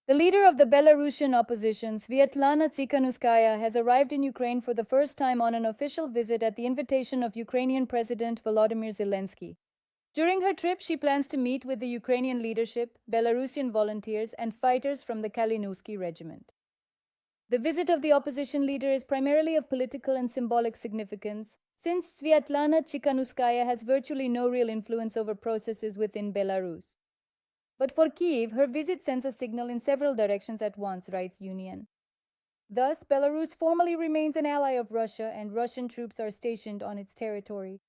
The leader of the Belarusian opposition, Sviatlana Tsikhanouskaya, has arrived in Ukraine for the first time on an official visit at the invitation of Ukrainian President Volodymyr Zelensky. During her trip, she plans to meet with the Ukrainian leadership, Belarusian volunteers, and fighters from the Kalinowski regiment. The visit of the opposition leader is primarily of political and symbolic significance, since Sviatlana Tsikhanouskaya has virtually no real influence over processes within Belarus. But for Kyiv, her visit sends a signal in several directions at once, writes Union. Thus, Belarus formally remains an ally of Russia, and Russian troops are stationed on its territory.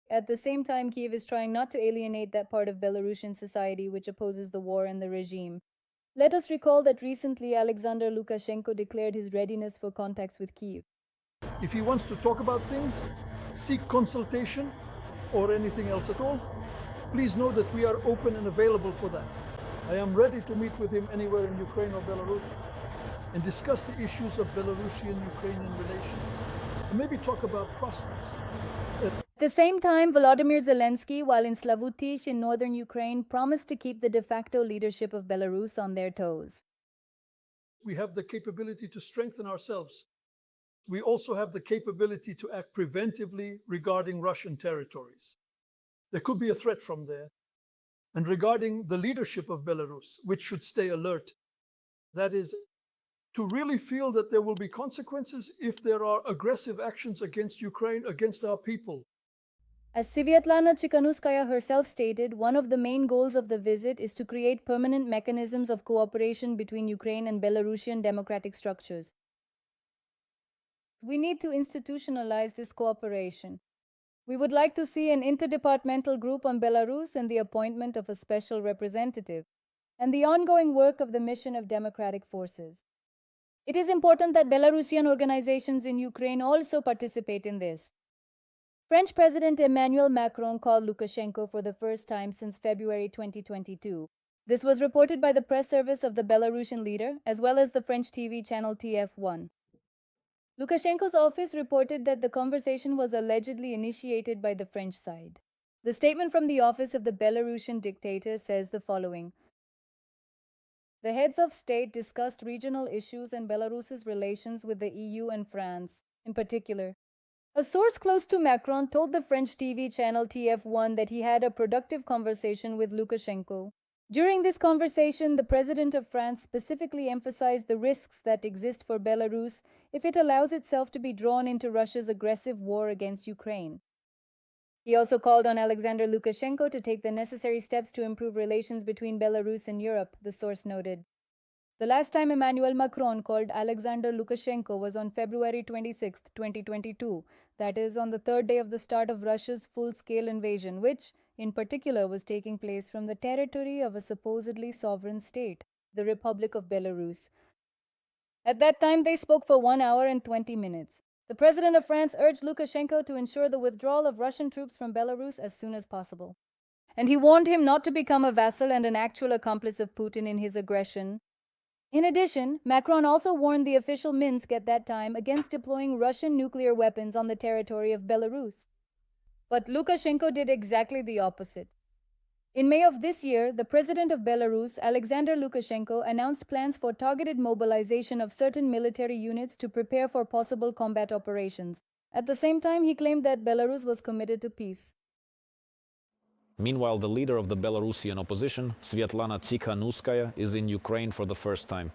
At the same time, Kyiv is trying not to alienate that part of Belarusian society which opposes the war and the regime. Let us recall that recently Alexander Lukashenko declared his readiness for contacts with Kyiv. If he wants to talk about things, seek consultation, or anything else at all, please know that we are open and available for that. I am ready to meet with him anywhere in Ukraine or Belarus and discuss the issues of Belarusian-Ukrainian relations, and maybe talk about prospects. At the same time, Volodymyr Zelensky, while in Slavutych in northern Ukraine, promised to keep the de facto leadership of Belarus on their toes. We have the capability to strengthen ourselves. We also have the capability to act preventively regarding Russian territories. There could be a threat from there. And regarding the leadership of Belarus, which should stay alert, that is, to really feel that there will be consequences if there are aggressive actions against Ukraine, against our people. As Sviatlana Tsikhanouskaya herself stated, one of the main goals of the visit is to create permanent mechanisms of cooperation between Ukraine and Belarusian democratic structures. We need to institutionalize this cooperation. We would like to see an interdepartmental group on Belarus and the appointment of a special representative, and the ongoing work of the mission of democratic forces. It is important that Belarusian organizations in Ukraine also participate in this. French President Emmanuel Macron called Lukashenko for the first time since February 2022. This was reported by the press service of the Belarusian leader, as well as the French TV channel TF1. Lukashenko's office reported that the conversation was allegedly initiated by the French side. The statement from the office of the Belarusian dictator says the following. The heads of state discussed regional issues and Belarus's relations with the EU and France, in particular. A source close to Macron told the French TV channel TF1 that he had a productive conversation with Lukashenko. During this conversation, the President of France specifically emphasized the risks that exist for Belarus if it allows itself to be drawn into Russia's aggressive war against Ukraine. He also called on Alexander Lukashenko to take the necessary steps to improve relations between Belarus and Europe, the source noted. The last time Emmanuel Macron called Alexander Lukashenko was on February 26, 2022, that is, on the third day of the start of Russia's full-scale invasion, which, in particular, was taking place from the territory of a supposedly sovereign state, the Republic of Belarus. At that time, they spoke for 1 hour and 20 minutes. The President of France urged Lukashenko to ensure the withdrawal of Russian troops from Belarus as soon as possible. And he warned him not to become a vassal and an actual accomplice of Putin in his aggression. In addition, Macron also warned the official Minsk at that time against deploying Russian nuclear weapons on the territory of Belarus. But Lukashenko did exactly the opposite. In May of this year, the president of Belarus, Alexander Lukashenko, announced plans for targeted mobilization of certain military units to prepare for possible combat operations. At the same time, he claimed that Belarus was committed to peace. Meanwhile, the leader of the Belarusian opposition, Sviatlana Tsikhanouskaya, is in Ukraine for the first time.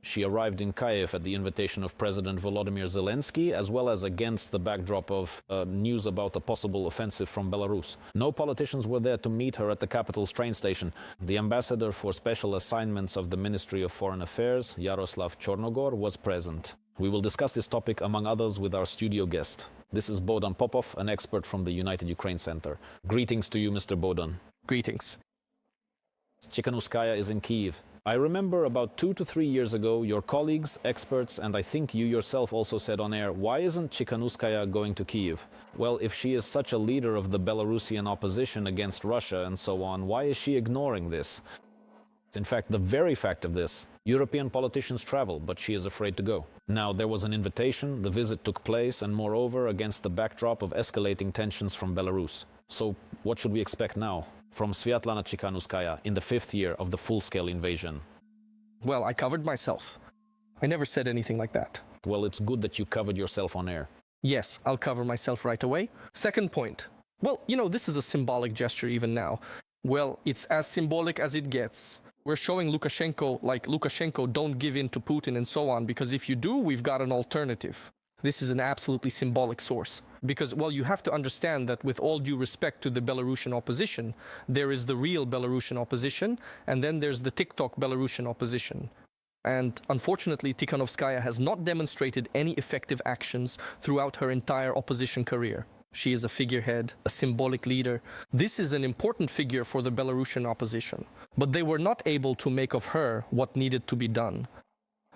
She arrived in Kyiv at the invitation of President Volodymyr Zelensky, as well as against the backdrop of news about a possible offensive from Belarus. No politicians were there to meet her at the capital's train station. The ambassador for special assignments of the Ministry of Foreign Affairs, Yaroslav Chornogor, was present. We will discuss this topic, among others, with our studio guest. This is Bohdan Popov, an expert from the United Ukraine Center. Greetings to you, Mr. Bohdan. Greetings. Tsikhanouskaya is in Kyiv. I remember about 2 to 3 years ago, your colleagues, experts, and I think you yourself also said on air, why isn't Tsikhanouskaya going to Kyiv? Well, if she is such a leader of the Belarusian opposition against Russia and so on, why is she ignoring this? In fact, the very fact of this, European politicians travel, but she is afraid to go. Now, there was an invitation, the visit took place, and moreover, against the backdrop of escalating tensions from Belarus. So, what should we expect now from Sviatlana Tsikhanouskaya in the 5th year of the full-scale invasion? Well, I covered myself. I never said anything like that. Well, it's good that you covered yourself on air. Yes, I'll cover myself right away. Second point. Well, this is a symbolic gesture even now. Well, it's as symbolic as it gets. We're showing Lukashenko, like, Lukashenko, don't give in to Putin and so on, because if you do, we've got an alternative. This is an absolutely symbolic source. Because, well, you have to understand that with all due respect to the Belarusian opposition, there is the real Belarusian opposition, and then there's the TikTok Belarusian opposition. And unfortunately, Tsikhanouskaya has not demonstrated any effective actions throughout her entire opposition career. She is a figurehead, a symbolic leader. This is an important figure for the Belarusian opposition. But they were not able to make of her what needed to be done.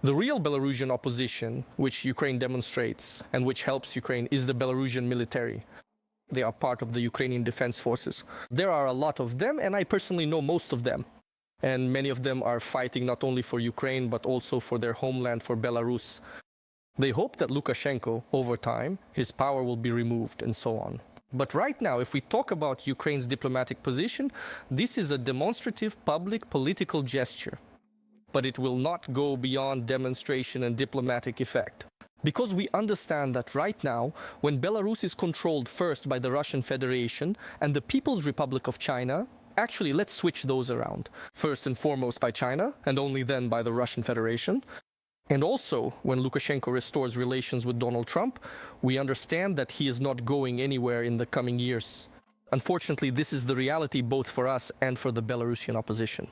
The real Belarusian opposition, which Ukraine demonstrates and which helps Ukraine, is the Belarusian military. They are part of the Ukrainian defense forces. There are a lot of them, and I personally know most of them. And many of them are fighting not only for Ukraine, but also for their homeland, for Belarus. They hope that Lukashenko, over time, his power will be removed and so on. But right now, if we talk about Ukraine's diplomatic position, this is a demonstrative public political gesture. But it will not go beyond demonstration and diplomatic effect. Because we understand that right now, when Belarus is controlled first by the Russian Federation and the People's Republic of China, actually, let's switch those around. First and foremost by China, and only then by the Russian Federation. And also, when Lukashenko restores relations with Donald Trump, we understand that he is not going anywhere in the coming years. Unfortunately, this is the reality both for us and for the Belarusian opposition.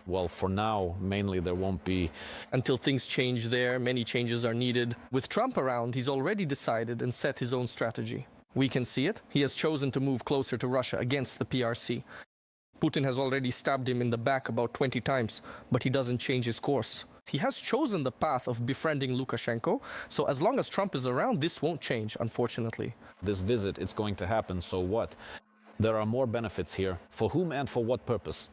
Well, for now, mainly there won't be... Until things change there, many changes are needed. With Trump around, he's already decided and set his own strategy. We can see it. He has chosen to move closer to Russia against the PRC. Putin has already stabbed him in the back about 20 times, but he doesn't change his course. He has chosen the path of befriending Lukashenko, so as long as Trump is around, this won't change, unfortunately. This visit, it's going to happen, so what? There are more benefits here. For whom and for what purpose?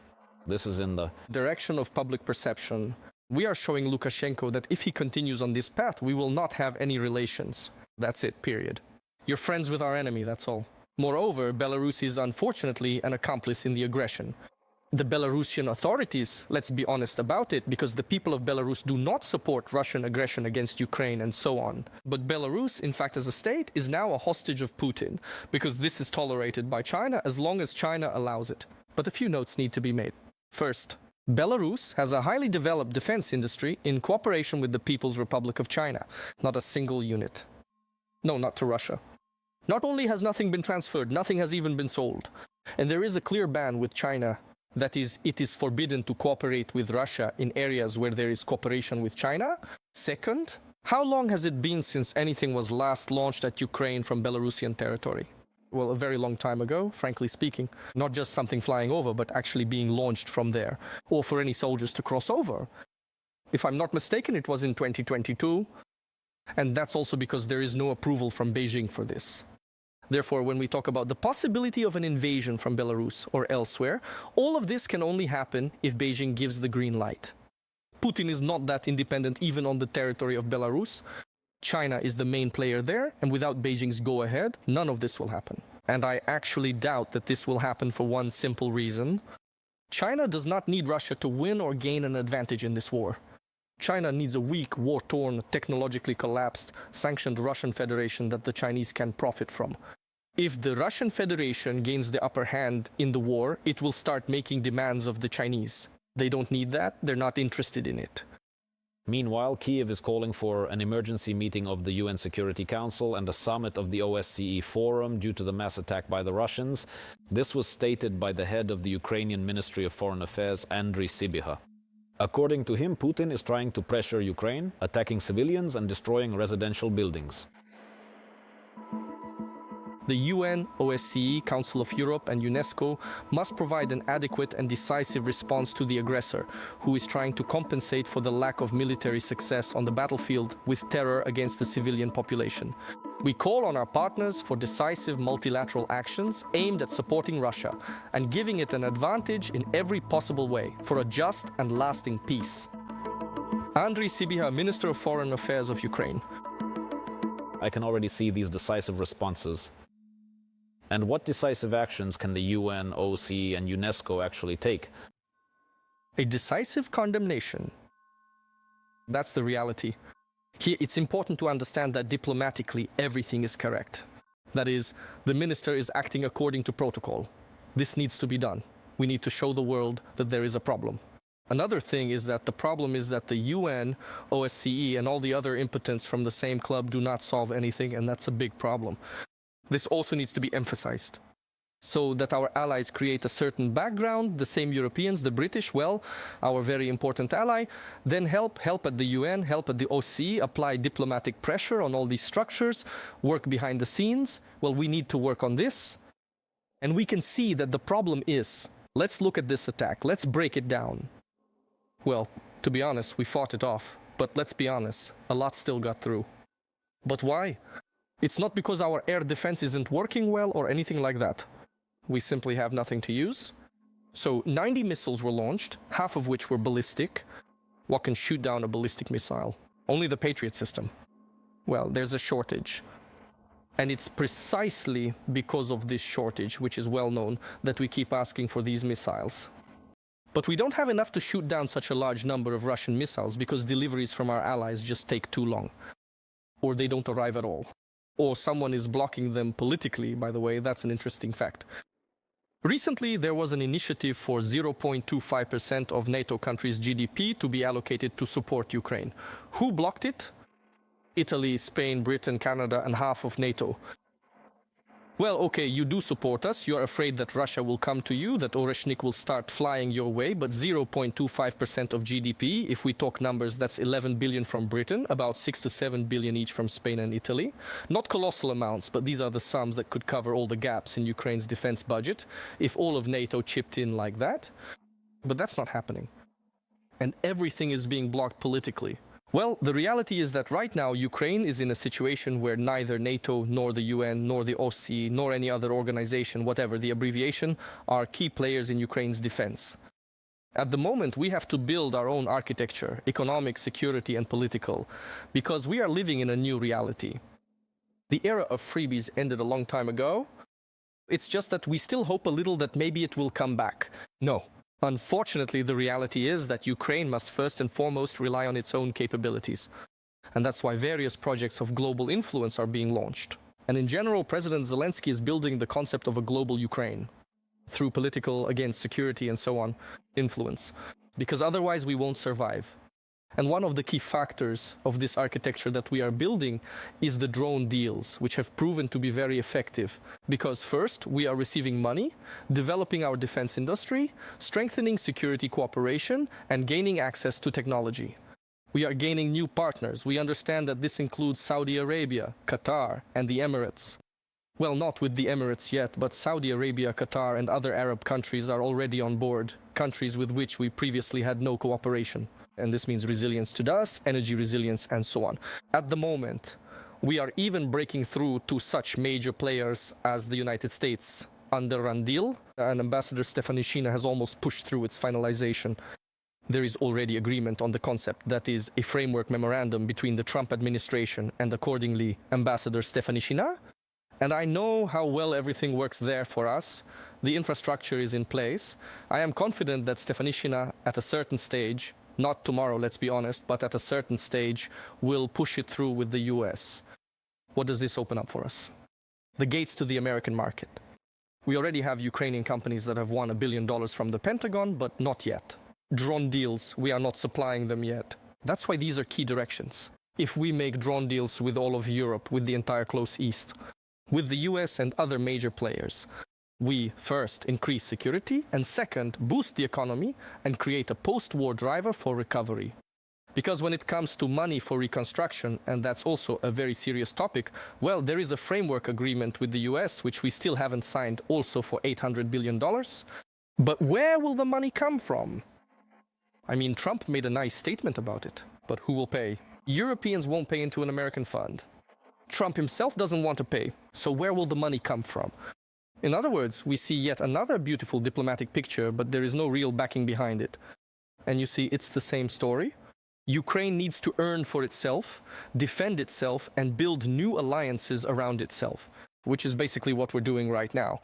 This is in the direction of public perception. We are showing Lukashenko that if he continues on this path, we will not have any relations. That's it, period. You're friends with our enemy, that's all. Moreover, Belarus is unfortunately an accomplice in the aggression. The Belarusian authorities, let's be honest about it, because the people of Belarus do not support Russian aggression against Ukraine and so on. But Belarus, in fact, as a state, is now a hostage of Putin, because this is tolerated by China as long as China allows it. But a few notes need to be made. First, Belarus has a highly developed defense industry in cooperation with the People's Republic of China, not a single unit. No, not to Russia. Not only has nothing been transferred, nothing has even been sold. And there is a clear ban with China. That is, it is forbidden to cooperate with Russia in areas where there is cooperation with China. Second, how long has it been since anything was last launched at Ukraine from Belarusian territory? Well, a very long time ago, frankly speaking. Not just something flying over, but actually being launched from there. Or for any soldiers to cross over. If I'm not mistaken, it was in 2022. And that's also because there is no approval from Beijing for this. Therefore, when we talk about the possibility of an invasion from Belarus or elsewhere, all of this can only happen if Beijing gives the green light. Putin is not that independent even on the territory of Belarus. China is the main player there, and without Beijing's go-ahead, none of this will happen. And I actually doubt that this will happen for one simple reason. China does not need Russia to win or gain an advantage in this war. China needs a weak, war-torn, technologically collapsed, sanctioned Russian Federation that the Chinese can profit from. If the Russian Federation gains the upper hand in the war, it will start making demands of the Chinese. They don't need that, they're not interested in it. Meanwhile, Kyiv is calling for an emergency meeting of the UN Security Council and a summit of the OSCE Forum due to the mass attack by the Russians. This was stated by the head of the Ukrainian Ministry of Foreign Affairs, Andriy Sybiha. According to him, Putin is trying to pressure Ukraine, attacking civilians and destroying residential buildings. The UN, OSCE, Council of Europe and UNESCO must provide an adequate and decisive response to the aggressor, who is trying to compensate for the lack of military success on the battlefield with terror against the civilian population. We call on our partners for decisive multilateral actions aimed at supporting Russia and giving it an advantage in every possible way for a just and lasting peace. Andriy Sybiha, Minister of Foreign Affairs of Ukraine. I can already see these decisive responses. And what decisive actions can the UN, OSCE and UNESCO actually take? a decisive condemnation. That's the reality. Here, it's important to understand that diplomatically everything is correct. That is, the minister is acting according to protocol. This needs to be done. We need to show the world that there is a problem. Another thing is that the problem is that the UN, OSCE, and all the other impotents from the same club do not solve anything, and that's a big problem. This also needs to be emphasized. So that our allies create a certain background, the same Europeans, the British, well, our very important ally, then help at the UN, help at the OSCE, apply diplomatic pressure on all these structures, work behind the scenes. Well, we need to work on this. And we can see that the problem is, let's look at this attack, let's break it down. Well, to be honest, we fought it off. But let's be honest, a lot still got through. But why? It's not because our air defense isn't working well or anything like that. We simply have nothing to use. So 90 missiles were launched, half of which were ballistic. What can shoot down a ballistic missile? Only the Patriot system. Well, there's a shortage. And it's precisely because of this shortage, which is well known, that we keep asking for these missiles. But we don't have enough to shoot down such a large number of Russian missiles because deliveries from our allies just take too long. Or they don't arrive at all. Or someone is blocking them politically, by the way, that's an interesting fact. Recently, there was an initiative for 0.25% of NATO countries' GDP to be allocated to support Ukraine. Who blocked it? Italy, Spain, Britain, Canada, and half of NATO. Well, okay, you do support us. You're afraid that Russia will come to you, that Oreshnik will start flying your way, but 0.25% of GDP, if we talk numbers, that's 11 billion from Britain, about 6 to 7 billion each from Spain and Italy. Not colossal amounts, but these are the sums that could cover all the gaps in Ukraine's defense budget, if all of NATO chipped in like that. But that's not happening. And everything is being blocked politically. Well, the reality is that right now Ukraine is in a situation where neither NATO, nor the UN, nor the OSCE, nor any other organization, whatever the abbreviation, are key players in Ukraine's defense. At the moment, we have to build our own architecture, economic, security, and political, because we are living in a new reality. The era of freebies ended a long time ago. It's just that we still hope a little that maybe it will come back. No. Unfortunately, the reality is that Ukraine must first and foremost rely on its own capabilities. And that's why various projects of global influence are being launched. And in general, President Zelensky is building the concept of a global Ukraine through political, again, security and so on, influence. Because otherwise we won't survive. And one of the key factors of this architecture that we are building is the drone deals, which have proven to be very effective. Because first, we are receiving money, developing our defense industry, strengthening security cooperation, and gaining access to technology. We are gaining new partners. We understand that this includes Saudi Arabia, Qatar, and the Emirates. Well, not with the Emirates yet, but Saudi Arabia, Qatar, and other Arab countries are already on board, countries with which we previously had no cooperation. And this means resilience to us, energy resilience, and so on. At the moment, we are even breaking through to such major players as the United States. Under Randil, and Ambassador Stefanishina has almost pushed through its finalization. There is already agreement on the concept, that is, a framework memorandum between the Trump administration and, accordingly, Ambassador Stefanishina. And I know how well everything works there for us. The infrastructure is in place. I am confident that Stefanishina, at a certain stage, not tomorrow, let's be honest, but at a certain stage, will push it through with the US. What does this open up for us? The gates to the American market. We already have Ukrainian companies that have won $1 billion from the Pentagon, but not yet. Drone deals, we are not supplying them yet. That's why these are key directions. If we make drone deals with all of Europe, with the entire close East, with the US and other major players, we first increase security and second boost the economy and create a post-war driver for recovery. Because when it comes to money for reconstruction, and that's also a very serious topic, well, there is a framework agreement with the US, which we still haven't signed, also for $800 billion. But where will the money come from? I mean, Trump made a nice statement about it, but who will pay? Europeans won't pay into an American fund. Trump himself doesn't want to pay, so where will the money come from? In other words, we see yet another beautiful diplomatic picture, but there is no real backing behind it. And you see, it's the same story. Ukraine needs to earn for itself, defend itself, and build new alliances around itself, which is basically what we're doing right now.